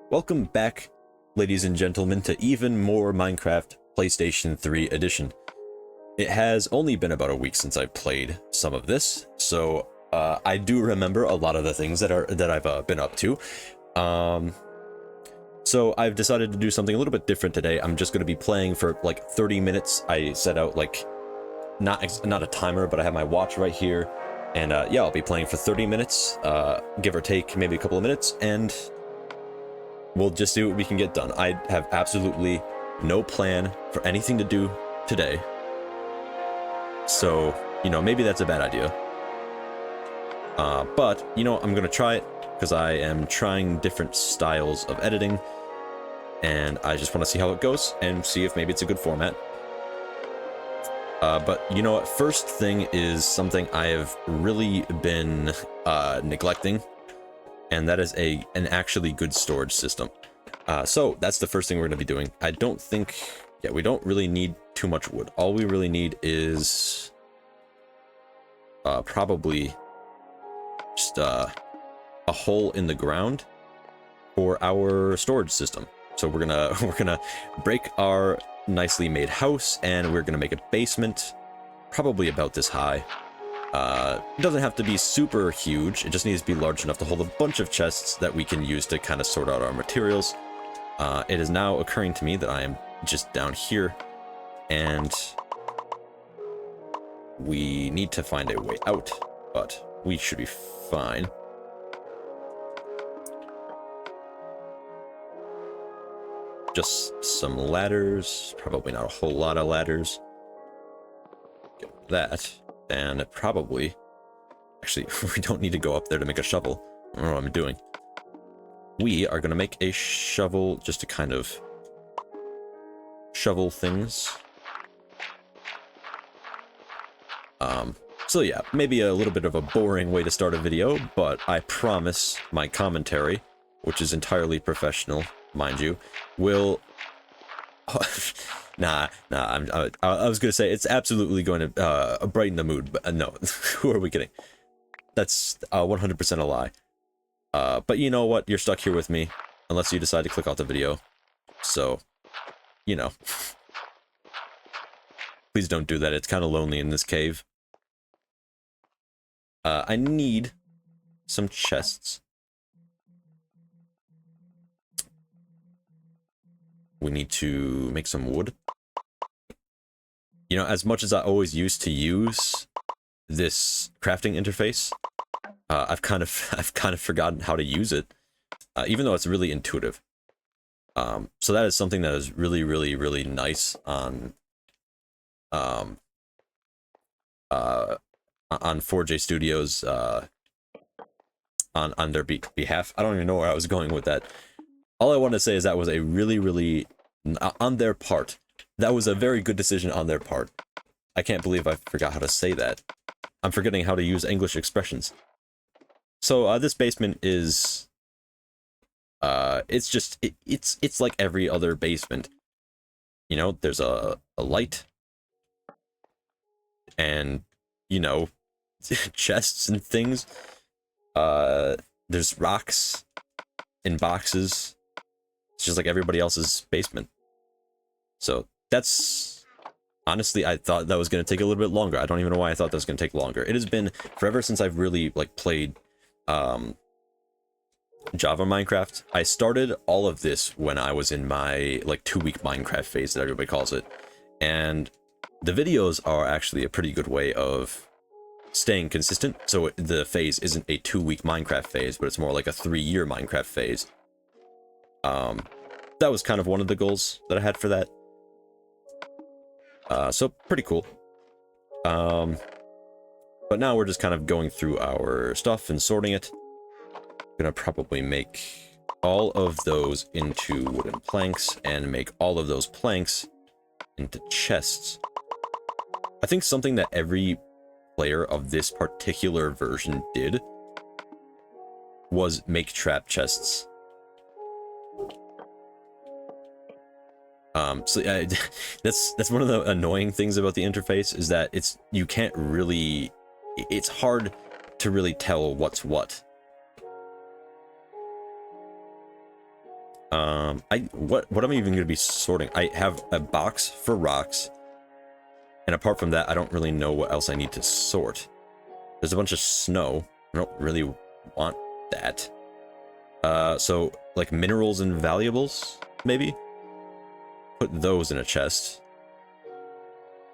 Welcome back, ladies and gentlemen, to even more Minecraft PlayStation 3 edition. It has only been about a week since I played some of this, so I do remember a lot of the things that I've been up to. So I've decided to do something a little bit different today. I'm just going to be playing for like 30 minutes. I set out like not a timer, but I have my watch right here, and yeah, I'll be playing for 30 minutes, give or take maybe a couple of minutes, and we'll just see what we can get done. I have absolutely no plan for anything to do today. So, you know, maybe that's a bad idea. But, you know, I'm going to try it because I am trying different styles of editing. And I just want to see how it goes and see if maybe it's a good format. But, you know what? First thing is something I have really been neglecting. And that is an actually good storage system. So that's the first thing we're going to be doing. I don't think, yeah, we don't really need too much wood. All we really need is probably just a hole in the ground for our storage system. So we're gonna break our nicely made house, and we're gonna make a basement, probably about this high. It doesn't have to be super huge, it just needs to be large enough to hold a bunch of chests that we can use to kind of sort out our materials. It is now occurring to me that I am just down here, and we need to find a way out, but we should be fine. Just some ladders, probably not a whole lot of ladders. Get that. And probably, actually, we don't need to go up there to make a shovel. I don't know what I'm doing. We are going to make a shovel just to kind of shovel things. So yeah, maybe a little bit of a boring way to start a video, but I promise my commentary, which is entirely professional, mind you, will... Nah, I was gonna say it's absolutely going to brighten the mood, but no, who are we kidding? That's 100% a lie. But you know what? You're stuck here with me, unless you decide to click off the video. So, you know, please don't do that. It's kind of lonely in this cave. I need some chests. We need to make some wood. You know, as much as I always used to use this crafting interface, I've kind of forgotten how to use it, even though it's really intuitive. So that is something that is really, really, really nice on 4J Studios, on their behalf. I don't even know where I was going with that. All I want to say is that was a really, really, on their part, that was a very good decision on their part. I can't believe I forgot how to say that. I'm forgetting how to use English expressions. So this basement is, it's just, it's like every other basement. You know, there's a light, and, you know, chests and things. There's rocks in boxes. It's just like everybody else's basement. So that's, honestly, I thought that was going to take a little bit longer. I don't even know why I thought that was going to take longer. It has been forever since I've really like played Java Minecraft. I started all of this when I was in my like 2-week Minecraft phase that everybody calls it. And the videos are actually a pretty good way of staying consistent. So the phase isn't a 2-week Minecraft phase, but it's more like a 3-year Minecraft phase. That was kind of one of the goals that I had for that. So pretty cool. But now we're just kind of going through our stuff and sorting it. Gonna probably make all of those into wooden planks and make all of those planks into chests. I think something that every player of this particular version did was make trap chests. So that's one of the annoying things about the interface, is that you can't really, it's hard to really tell what's what. What am I even going to be sorting? I have a box for rocks, and apart from that, I don't really know what else I need to sort. There's a bunch of snow. I don't really want that. So like minerals and valuables, maybe? Put those in a chest.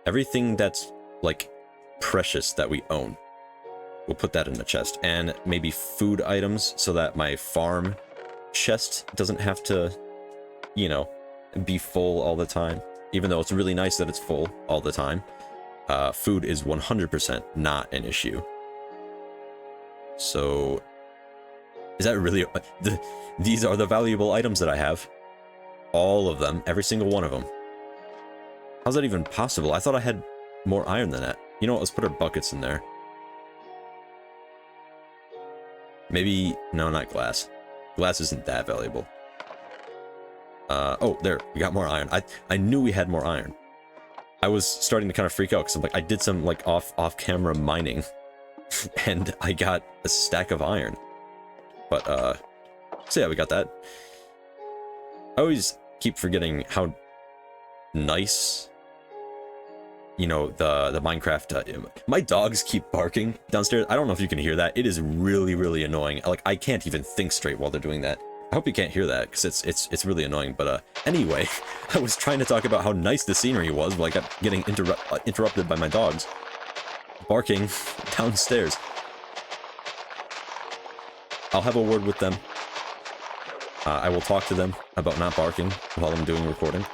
Everything that's like precious that we own, we'll put that in a chest. And maybe food items so that my farm chest doesn't have to, you know, be full all the time. Even though it's really nice that it's full all the time. Food is 100% not an issue. So, is that really... these are the valuable items that I have. All of them. Every single one of them. How's that even possible? I thought I had more iron than that. You know what? Let's put our buckets in there. Maybe... No, not glass. Glass isn't that valuable. Oh, there. We got more iron. I knew we had more iron. I was starting to kind of freak out because I'm like, I did some like off-camera mining. And I got a stack of iron. But, so yeah, we got that. I always keep forgetting how nice, you know, the Minecraft... my dogs keep barking downstairs. I don't know if you can hear that. It is really, really annoying. Like, I can't even think straight while they're doing that. I hope you can't hear that, because it's really annoying. But, anyway, I was trying to talk about how nice the scenery was, but I kept getting interrupted by my dogs barking downstairs. I'll have a word with them. I will talk to them about not barking while I'm doing recording.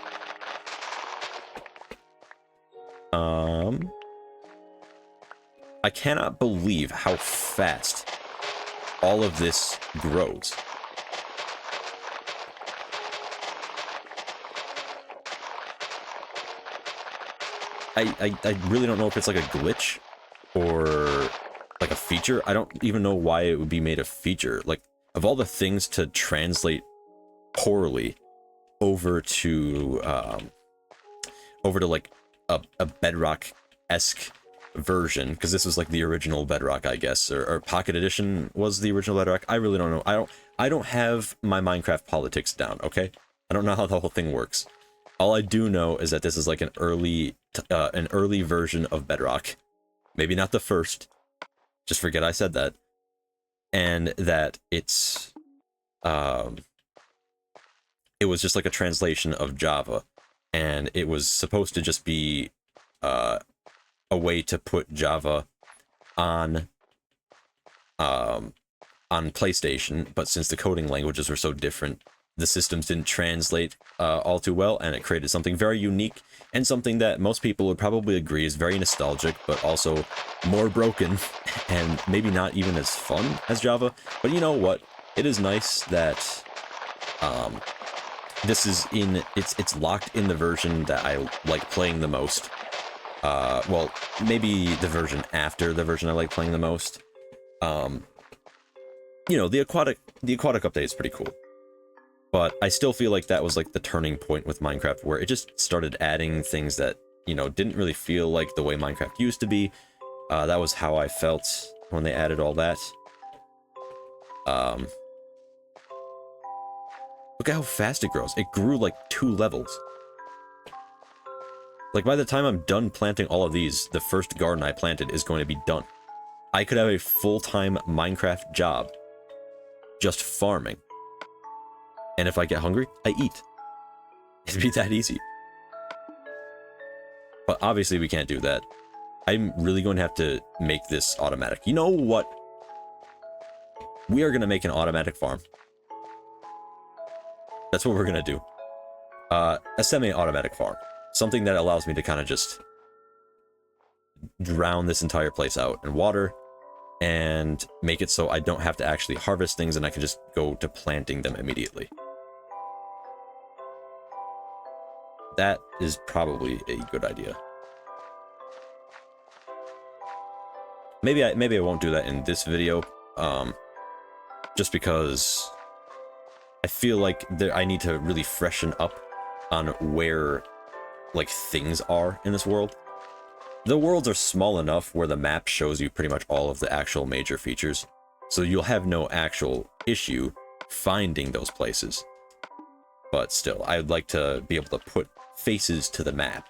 I cannot believe how fast all of this grows. I really don't know if it's like a glitch or like a feature. I don't even know why it would be made a feature. Like, of all the things to translate poorly over to like a Bedrock-esque version, because this was like the original Bedrock, I guess, or Pocket Edition was the original Bedrock. I really don't know. I don't have my Minecraft politics down, okay? I don't know how the whole thing works. All I do know is that this is like an early version of Bedrock. Maybe not the first. Just forget I said that. And that it's it was just like a translation of Java, and it was supposed to just be a way to put Java on PlayStation, but since the coding languages were so different, the systems didn't translate all too well, and it created something very unique and something that most people would probably agree is very nostalgic, but also more broken and maybe not even as fun as Java. But you know what? It is nice that this is it's locked in the version that I like playing the most. Well, maybe the version after the version I like playing the most. You know, the aquatic update is pretty cool. But I still feel like that was like the turning point with Minecraft, where it just started adding things that, you know, didn't really feel like the way Minecraft used to be. That was how I felt when they added all that. Look at how fast it grows. It grew like 2 levels. Like, by the time I'm done planting all of these, the first garden I planted is going to be done. I could have a full-time Minecraft job just farming. And if I get hungry, I eat. It'd be that easy. But obviously we can't do that. I'm really going to have to make this automatic. You know what? We are going to make an automatic farm. That's what we're going to do. A semi-automatic farm. Something that allows me to kind of just drown this entire place out in water and make it so I don't have to actually harvest things and I can just go to planting them immediately. That is probably a good idea. Maybe I won't do that in this video, just because I feel like I need to really freshen up on where, like, things are in this world. The worlds are small enough where the map shows you pretty much all of the actual major features, so you'll have no actual issue finding those places. but still, I would like to be able to put faces to the map.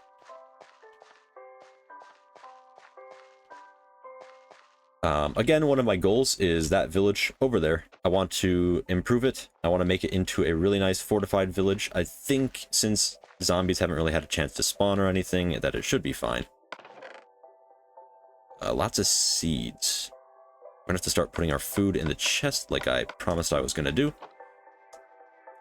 Again, one of my goals is that village over there. I want to improve it. I want to make it into a really nice fortified village. I think since zombies haven't really had a chance to spawn or anything, that it should be fine. Lots of seeds. We're gonna have to start putting our food in the chest like I promised I was gonna do.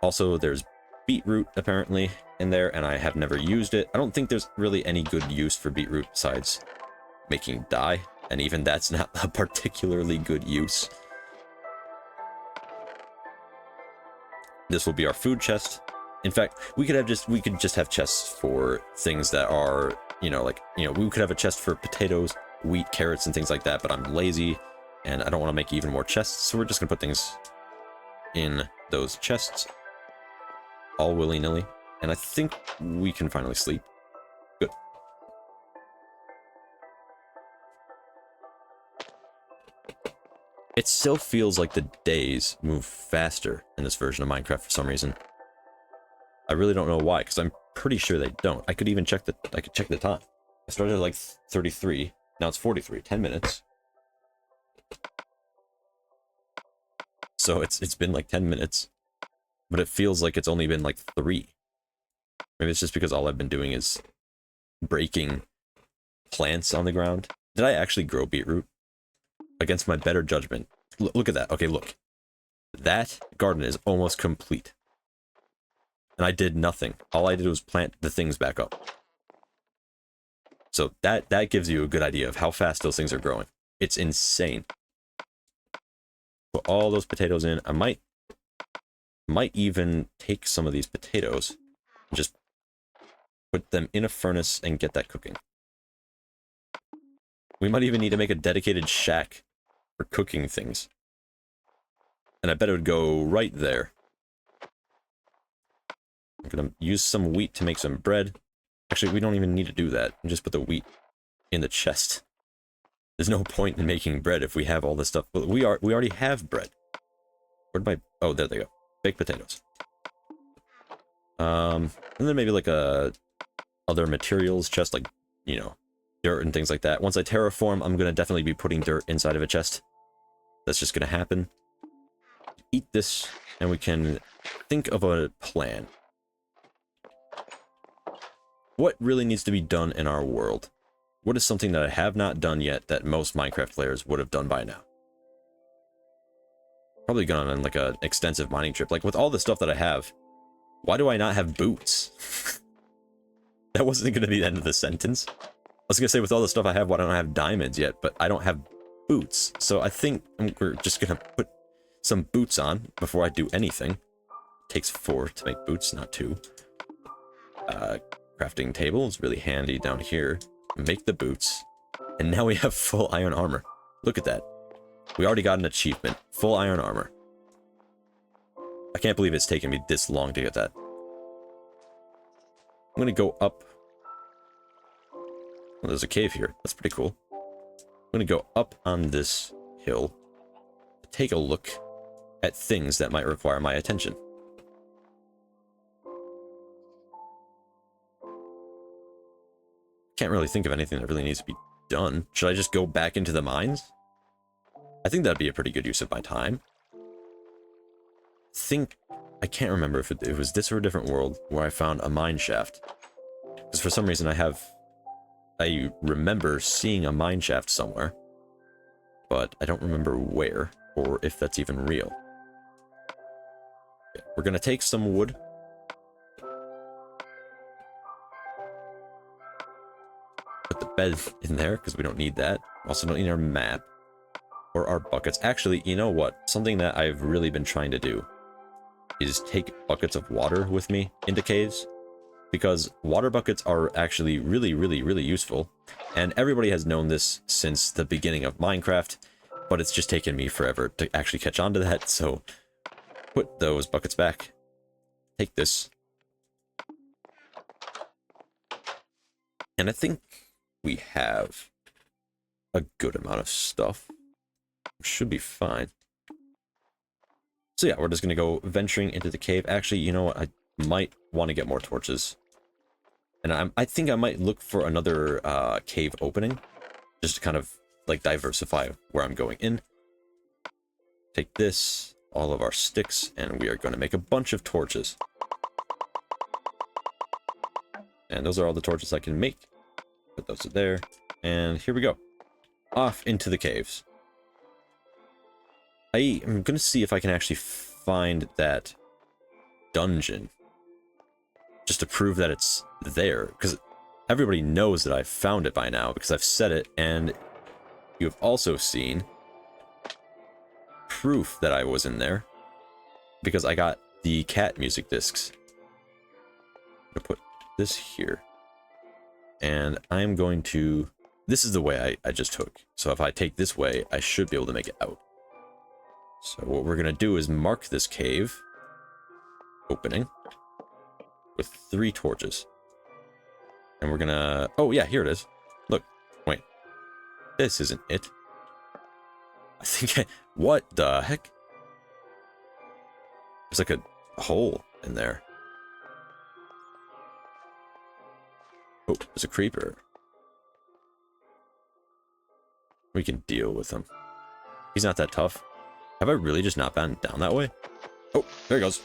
Also, there's beetroot apparently in there, and I have never used it. I don't think there's really any good use for beetroot besides making dye, and even that's not a particularly good use. This will be our food chest. In fact, we could just have chests for things that are, you know, like, you know, we could have a chest for potatoes, wheat, carrots, and things like that, but I'm lazy and I don't want to make even more chests, so we're just gonna put things in those chests all willy-nilly, and I think we can finally sleep. Good. It still feels like the days move faster in this version of Minecraft for some reason. I really don't know why, because I'm pretty sure they don't. I could even check the time. I started at like 33, now it's 43, 10 minutes. So it's been like 10 minutes, but it feels like it's only been like 3. Maybe it's just because all I've been doing is breaking plants on the ground. Did I actually grow beetroot? Against my better judgment. Look at that. Okay, look. That garden is almost complete. And I did nothing. All I did was plant the things back up. So that gives you a good idea of how fast those things are growing. It's insane. Put all those potatoes in. I might even take some of these potatoes and just put them in a furnace and get that cooking. We might even need to make a dedicated shack for cooking things. And I bet it would go right there. I'm gonna use some wheat to make some bread. Actually, we don't even need to do that. Just put the wheat in the chest. There's no point in making bread if we have all this stuff. But we already have bread. Where'd my... Oh, there they go. Baked potatoes. And then maybe like a other materials chest, like, you know, dirt and things like that. Once I terraform, I'm gonna definitely be putting dirt inside of a chest. That's just gonna happen. Eat this, and we can think of a plan. What really needs to be done in our world? What is something that I have not done yet that most Minecraft players would have done by now? Probably gone on like an extensive mining trip. Like with all the stuff that I have, why do I not have boots? That wasn't going to be the end of the sentence. I was going to say with all the stuff I have, why don't I have diamonds yet? But I don't have boots. So I think we're just going to put some boots on before I do anything. It takes 4 to make boots, not 2. Crafting table is really handy down here. Make the boots. And now we have full iron armor. Look at that. We already got an achievement. Full iron armor. I can't believe it's taken me this long to get that. I'm gonna go up. Oh, there's a cave here. That's pretty cool. I'm gonna go up on this hill. Take a look at things that might require my attention. Can't really think of anything that really needs to be done. Should I just go back into the mines? I think that'd be a pretty good use of my time. I can't remember if it was this or a different world where I found a mine shaft. Because for some reason I remember seeing a mine shaft somewhere. But I don't remember where, or if that's even real. Okay, we're gonna take some wood. Put the bed in there, because we don't need that. Also don't need our map. Or our buckets. Actually, you know what? Something that I've really been trying to do is take buckets of water with me into caves. Because water buckets are actually really, really, really useful. And everybody has known this since the beginning of Minecraft. But it's just taken me forever to actually catch on to that. So, put those buckets back. Take this. And I think we have a good amount of stuff. Should be fine. So yeah, we're just gonna go venturing into the cave. Actually, you know what? might want to get more torches. And I think I might look for another cave opening, just to kind of like diversify where I'm going in. Take this, all of our sticks, and we are going to make a bunch of torches. And those are all the torches I can make. Put those there, and here we go. Off into the caves. I am going to see if I can actually find that dungeon, just to prove that it's there, because everybody knows that I've found it by now, because I've said it, and you have also seen proof that I was in there, because I got the cat music discs. I'm going to put this here, and I'm going to... This is the way I just took, so if I take this way, I should be able to make it out. So what we're going to do is mark this cave opening with 3 torches. And we're gonna... Oh, yeah, here it is. Look. Wait. This isn't it. I think What the heck? There's like a hole in there. Oh, there's a creeper. We can deal with him. He's not that tough. Have I really just not been down that way? Oh, there he goes.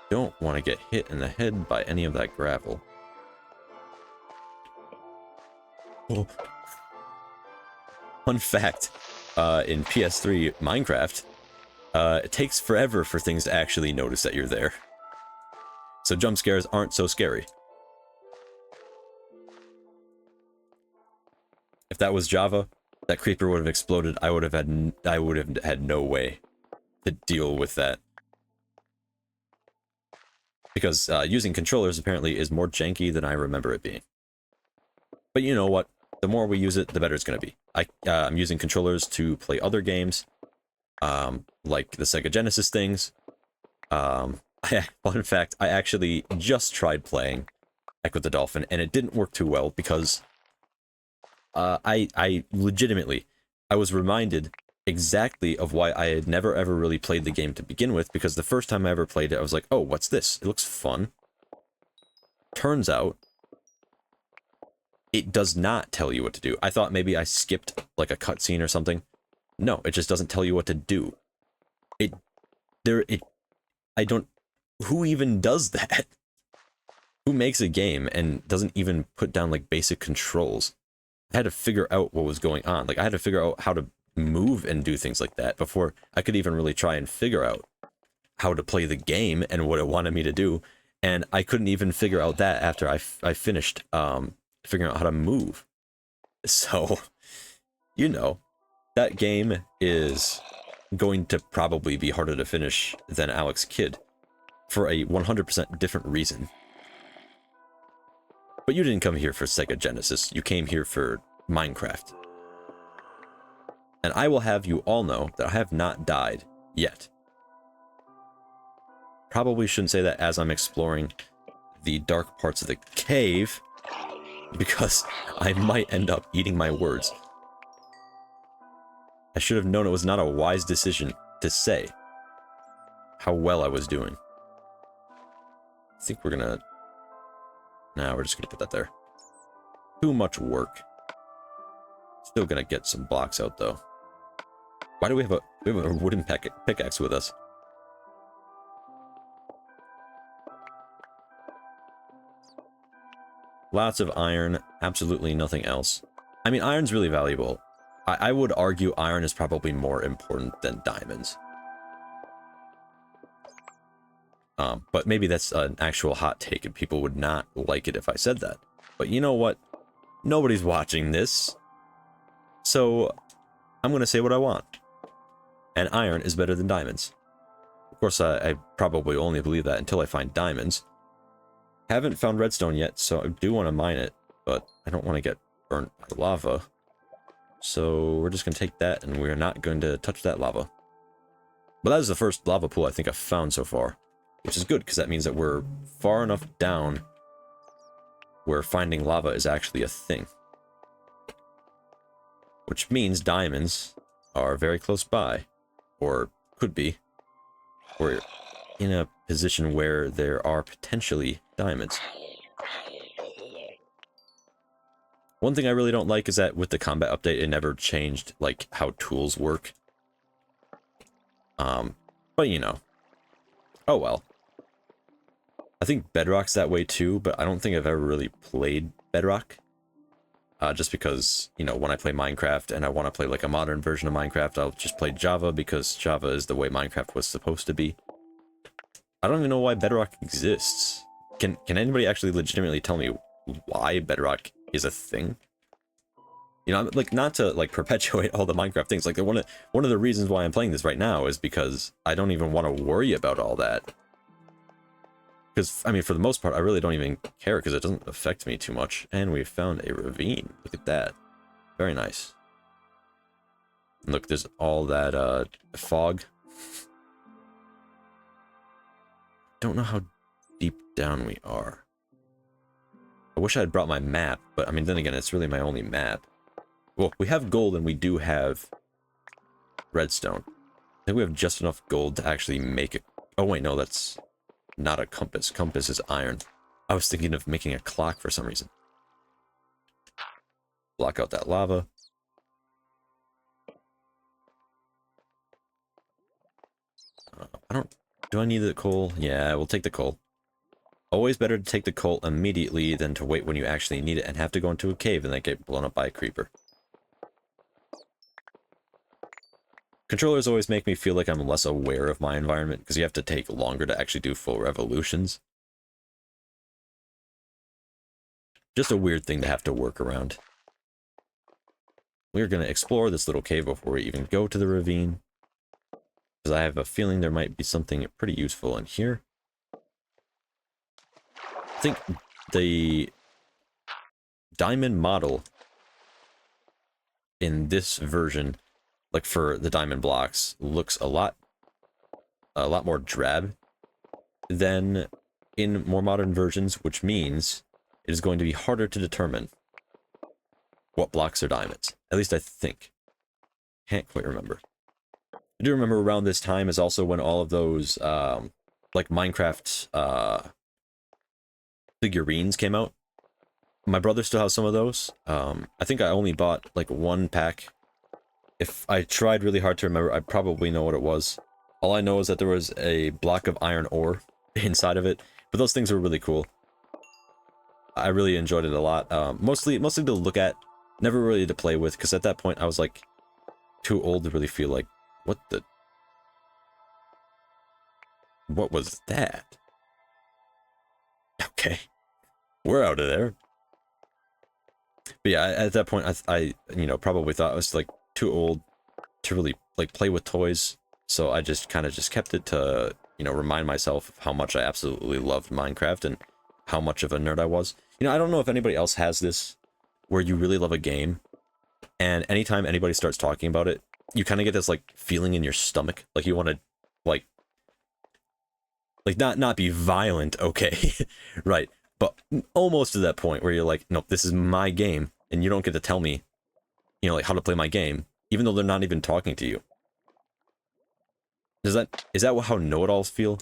Don't want to get hit in the head by any of that gravel. Oh. Fun fact, in PS3 Minecraft, it takes forever for things to actually notice that you're there. So jump scares aren't so scary. If that was Java, that creeper would have exploded. I would have had no way to deal with that. Because using controllers apparently is more janky than I remember it being. But you know what? The more we use it, the better it's going to be. I'm using controllers to play other games, like the Sega Genesis things. Fun fact, I actually just tried playing Echo the Dolphin, and it didn't work too well because I legitimately, I was reminded exactly of why I had never ever really played the game to begin with, because the first time I ever played it, I was like, oh, what's this? It looks fun. Turns out, it does not tell you what to do. I thought maybe I skipped like a cutscene or something. No, it just doesn't tell you what to do. Who even does that? Who makes a game and doesn't even put down like basic controls? I had to figure out what was going on. Like I had to figure out how to move and do things like that before I could even really try and figure out how to play the game and what it wanted me to do. And I couldn't even figure out that after I finished figuring out how to move. So, you know, that game is going to probably be harder to finish than Alex Kidd for a 100% different reason. But you didn't come here for Sega Genesis, you came here for Minecraft. And I will have you all know that I have not died yet. Probably shouldn't say that as I'm exploring the dark parts of the cave, because I might end up eating my words. I should have known it was not a wise decision to say how well I was doing. I think we're gonna... Nah, we're just gonna put that there. Too much work. Still gonna get some blocks out though. Why do we have a wooden pickaxe with us? Lots of iron, absolutely nothing else. I mean, iron's really valuable. I would argue iron is probably more important than diamonds. But maybe that's an actual hot take and people would not like it if I said that. But you know what? Nobody's watching this. So I'm going to say what I want. And iron is better than diamonds. Of course, I probably only believe that until I find diamonds. Haven't found redstone yet, so I do want to mine it, but I don't want to get burnt by lava. So we're just going to take that, and we're not going to touch that lava. But that is the first lava pool I think I've found so far, which is good, because that means that we're far enough down where finding lava is actually a thing. Which means diamonds are very close by. or could be. We're in a position where there are potentially diamonds. One thing I really don't like is that with the combat update, it never changed, like, how tools work. But you know. Oh well. I think Bedrock's that way too, but I don't think I've ever really played Bedrock. Just because, you know, when I play Minecraft and I want to play like a modern version of Minecraft, I'll just play Java because Java is the way Minecraft was supposed to be. I don't even know why Bedrock exists. Can anybody actually legitimately tell me why Bedrock is a thing? You know, like, not to like perpetuate all the Minecraft things. Like, one of the reasons why I'm playing this right now is because I don't even want to worry about all that. Because, I mean, for the most part, I really don't even care because it doesn't affect me too much. And we found a ravine. Look at that. Very nice. And look, there's all that fog. Don't know how deep down we are. I wish I had brought my map, but I mean, then again, it's really my only map. Well, we have gold and we do have redstone. I think we have just enough gold to actually make it. Oh wait, no, that's not a compass. Compass is iron. I was thinking of making a clock for some reason. Block out that lava. Do I need the coal? Yeah, we'll take the coal. Always better to take the coal immediately than to wait when you actually need it and have to go into a cave and then get blown up by a creeper. Controllers always make me feel like I'm less aware of my environment because you have to take longer to actually do full revolutions. Just a weird thing to have to work around. We're going to explore this little cave before we even go to the ravine, because I have a feeling there might be something pretty useful in here. I think the diamond model in this version, like for the diamond blocks, looks a lot more drab than in more modern versions, which means it is going to be harder to determine what blocks are diamonds. At least I think. Can't quite remember. I do remember around this time is also when all of those, like Minecraft, figurines came out. My brother still has some of those. I think I only bought, like, one pack. If I tried really hard to remember, I'd probably know what it was. All I know is that there was a block of iron ore inside of it. But those things were really cool. I really enjoyed it a lot. Mostly to look at, never really to play with, because at that point I was like too old to really feel like, what was that? Okay, we're out of there. But yeah, at that point I you know, probably thought I was like too old to really like play with toys, so I just kind of just kept it to, you know, remind myself of how much I absolutely loved Minecraft and how much of a nerd I was. You know, I don't know if anybody else has this, where you really love a game, and anytime anybody starts talking about it, you kind of get this, like, feeling in your stomach, like you want to, like not be violent, okay, right, but almost to that point where you're like, nope, this is my game, and you don't get to tell me, you know, like, how to play my game, even though they're not even talking to you. Is that how know-it-alls feel?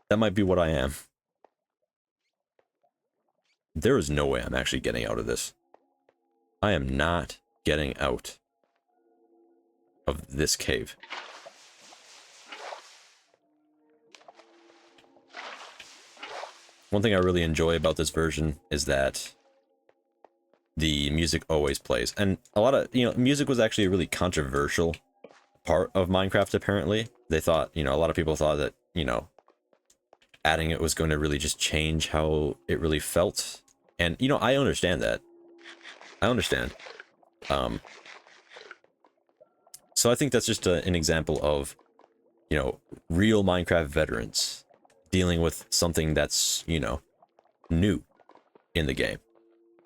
That might be what I am. There is no way I'm actually getting out of this. I am not getting out of this cave. One thing I really enjoy about this version is that the music always plays. And a lot of, you know, music was actually a really controversial part of Minecraft, apparently. They thought, you know, a lot of people thought that, you know, adding it was going to really just change how it really felt. And, you know, I understand that. I understand. So I think that's just an example of, you know, real Minecraft veterans dealing with something that's, you know, new in the game.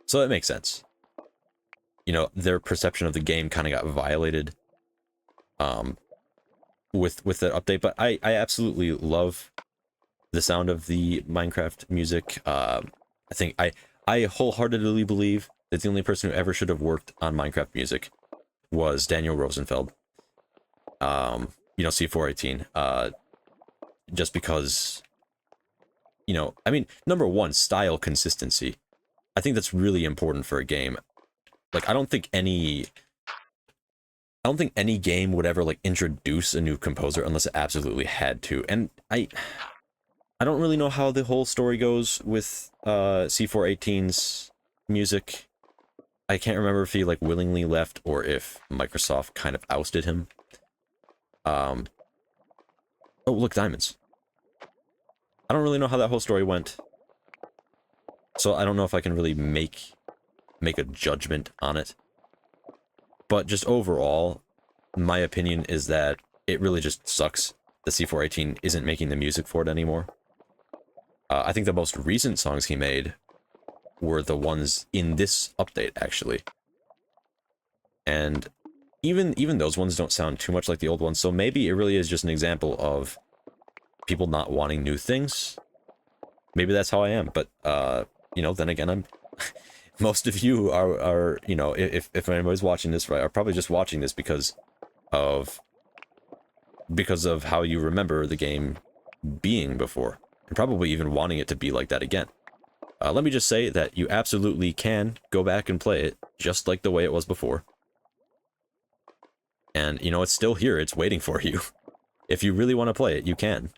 So that makes sense. You know, their perception of the game kind of got violated with that update, but I absolutely love the sound of the Minecraft music. I think I wholeheartedly believe that the only person who ever should have worked on Minecraft music was Daniel Rosenfeld. You know, C418. Just because, you know, I mean, number one, style consistency. I think that's really important for a game. Like, I don't think any game would ever like introduce a new composer unless it absolutely had to. And I don't really know how the whole story goes with C418's music. I can't remember if he like willingly left or if Microsoft kind of ousted him. Oh, look, diamonds. I don't really know how that whole story went. So I don't know if I can really make a judgment on it. But just overall, my opinion is that it really just sucks that C418 isn't making the music for it anymore. I think the most recent songs he made were the ones in this update, actually. And even those ones don't sound too much like the old ones, so maybe it really is just an example of people not wanting new things. Maybe that's how I am, but, you know, then again, I'm... most of you are, you know, if anybody's watching this, right, are probably just watching this because of how you remember the game being before, and probably even wanting it to be like that again. Let me just say that you absolutely can go back and play it just like the way it was before. And, you know, it's still here, it's waiting for you. If you really want to play it, you can.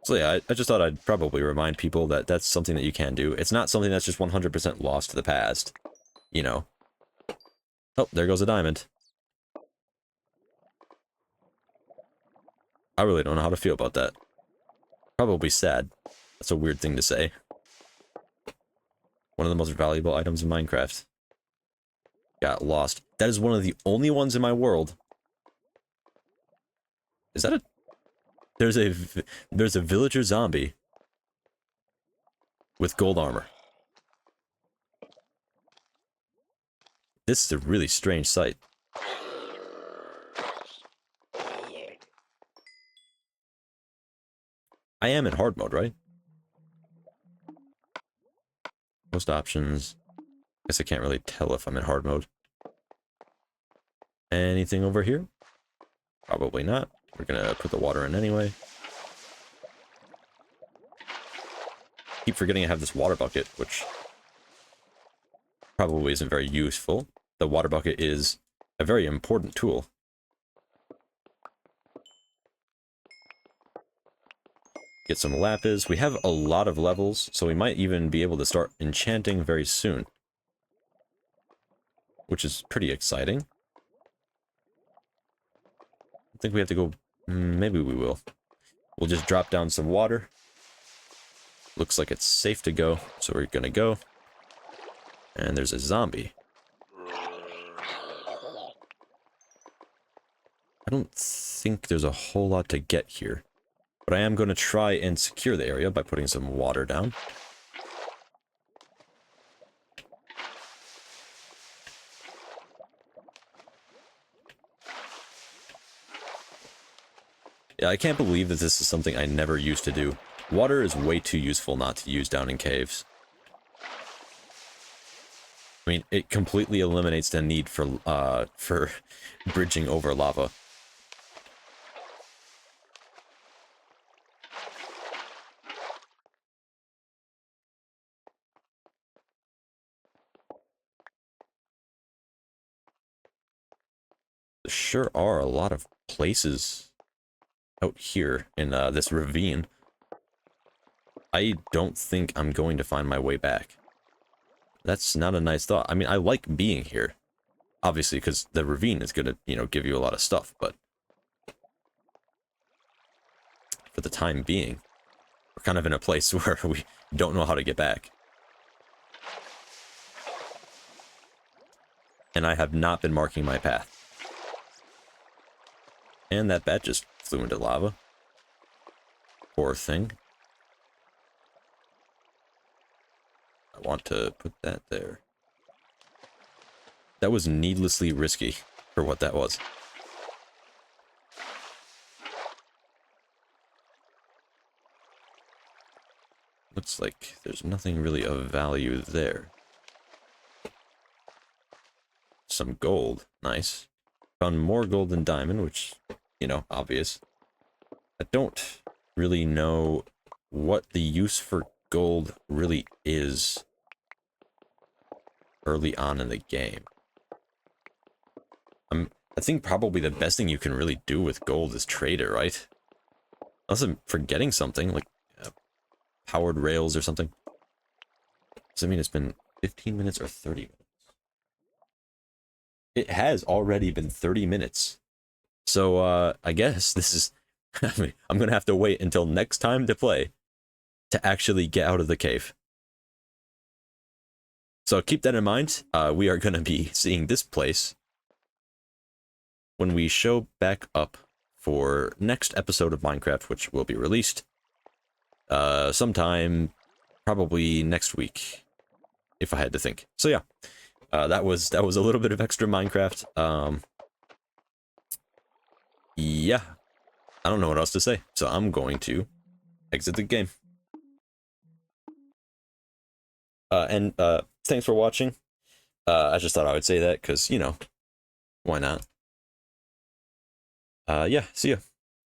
So yeah, I just thought I'd probably remind people that that's something that you can do. It's not something that's just 100% lost to the past, you know. Oh, there goes a diamond. I really don't know how to feel about that. Probably sad. That's a weird thing to say. One of the most valuable items in Minecraft. Got lost. That is one of the only ones in my world. Is that a... There's a villager zombie with gold armor. This is a really strange sight. I am in hard mode, right? Most options. Guess I can't really tell if I'm in hard mode. Anything over here? Probably not. We're gonna put the water in anyway. Keep forgetting I have this water bucket, which probably isn't very useful. The water bucket is a very important tool. Get some lapis. We have a lot of levels, so we might even be able to start enchanting very soon. Which is pretty exciting. I think we have to go... maybe we will. We'll just drop down some water. Looks like it's safe to go, so we're gonna go. And there's a zombie. I don't think there's a whole lot to get here. But I am going to try and secure the area by putting some water down. Yeah, I can't believe that this is something I never used to do. Water is way too useful not to use down in caves. I mean, it completely eliminates the need for bridging over lava. There sure are a lot of places out here in this ravine. I don't think I'm going to find my way back. That's not a nice thought. I mean, I like being here. Obviously, because the ravine is going to, you know, give you a lot of stuff, but... for the time being, we're kind of in a place where we don't know how to get back. And I have not been marking my path. And that bat just flew into lava. Poor thing. I want to put that there. That was needlessly risky for what that was. Looks like there's nothing really of value there. some gold. Nice. Found more gold than diamond, which, you know, obvious. I don't really know what the use for gold really is early on in the game. I think probably the best thing you can really do with gold is trade it, right? Unless I'm forgetting something, like powered rails or something. Does that mean it's been 15 minutes or 30 minutes? It has already been 30 minutes. So, I guess this is... I mean, I'm gonna have to wait until next time to play to actually get out of the cave. So keep that in mind. We are gonna be seeing this place when we show back up for next episode of Minecraft, which will be released sometime probably next week, if I had to think. So yeah, that was a little bit of extra Minecraft. Yeah, I don't know what else to say, so I'm going to exit the game. And thanks for watching. I just thought I would say that because, you know, why not? Yeah, see ya.